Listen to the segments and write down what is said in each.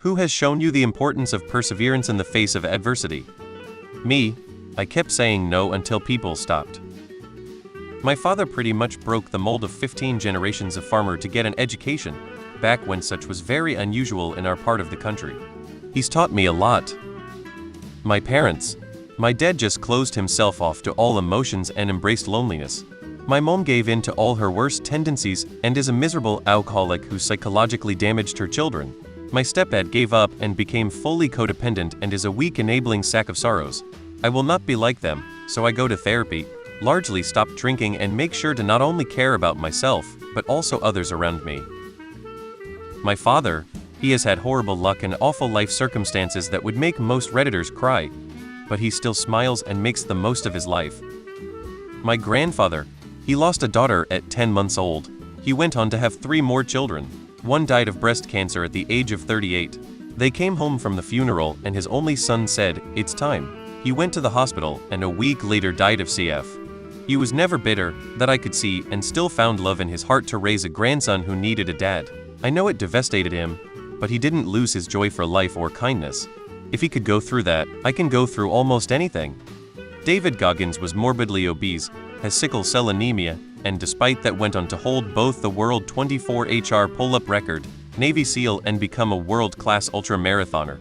Who has shown you the importance of perseverance in the face of adversity? Me. I kept saying no until people stopped. My father pretty much broke the mold of 15 generations of farmer to get an education, back when such was very unusual in our part of the country. He's taught me a lot. My parents. My dad just closed himself off to all emotions and embraced loneliness. My mom gave in to all her worst tendencies and is a miserable alcoholic who psychologically damaged her children. My stepdad gave up and became fully codependent and is a weak enabling sack of sorrows. I will not be like them, so I go to therapy, largely stop drinking and make sure to not only care about myself, but also others around me. My father. He has had horrible luck and awful life circumstances that would make most Redditors cry, but he still smiles and makes the most of his life. My grandfather. He lost a daughter at 10 months old. He went on to have 3 more children. One died of breast cancer at the age of 38. They came home from the funeral and his only son said, "It's time." He went to the hospital and a week later died of CF. He was never bitter, that I could see, and still found love in his heart to raise a grandson who needed a dad. I know it devastated him, but he didn't lose his joy for life or kindness. If he could go through that, I can go through almost anything. David Goggins was morbidly obese, has sickle cell anemia, and despite that went on to hold both the world 24-HR pull-up record, Navy SEAL, and become a world-class ultra-marathoner.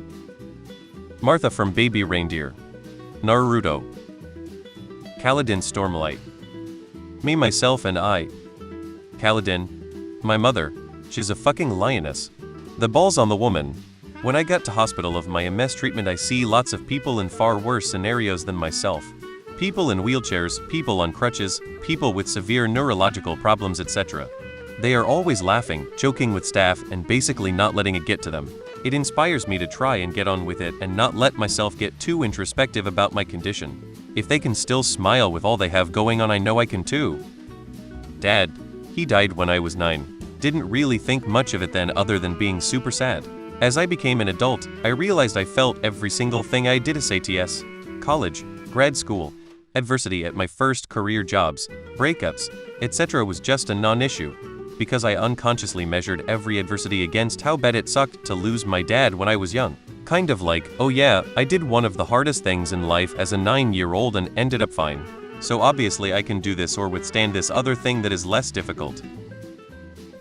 Martha from Baby Reindeer. Naruto. Kaladin Stormlight. Me, myself, and I. Kaladin. My mother. She's a fucking lioness. The ball's on the woman. When I got to hospital of my MS treatment, I see lots of people in far worse scenarios than myself. People in wheelchairs, people on crutches, people with severe neurological problems, etc. They are always laughing, joking with staff, and basically not letting it get to them. It inspires me to try and get on with it and not let myself get too introspective about my condition. If they can still smile with all they have going on, I know I can too. Dad. He died when I was 9. Didn't really think much of it then other than being super sad. As I became an adult, I realized I felt every single thing I did: SATs, college, grad school, adversity at my first career jobs, breakups, etc. was just a non-issue, because I unconsciously measured every adversity against how bad it sucked to lose my dad when I was young. Kind of like, oh yeah, I did one of the hardest things in life as a 9-year-old and ended up fine. So obviously I can do this or withstand this other thing that is less difficult.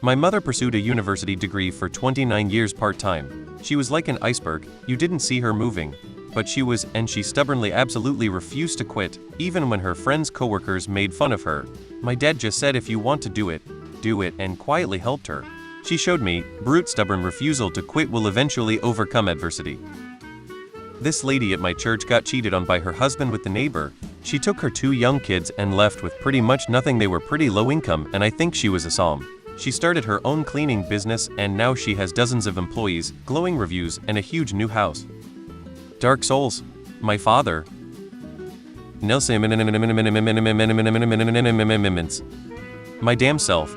My mother pursued a university degree for 29 years part-time. She was like an iceberg, you didn't see her moving. But she was, and she stubbornly absolutely refused to quit, even when her friends' coworkers made fun of her. My dad just said, if you want to do it, and quietly helped her. She showed me, brute stubborn refusal to quit will eventually overcome adversity. This lady at my church got cheated on by her husband with the neighbor. She took her 2 young kids and left with pretty much nothing. They were pretty low income, and I think she was a psalm. She started her own cleaning business and now she has dozens of employees, glowing reviews, and a huge new house. Dark Souls. My father. Nelson. My damn self.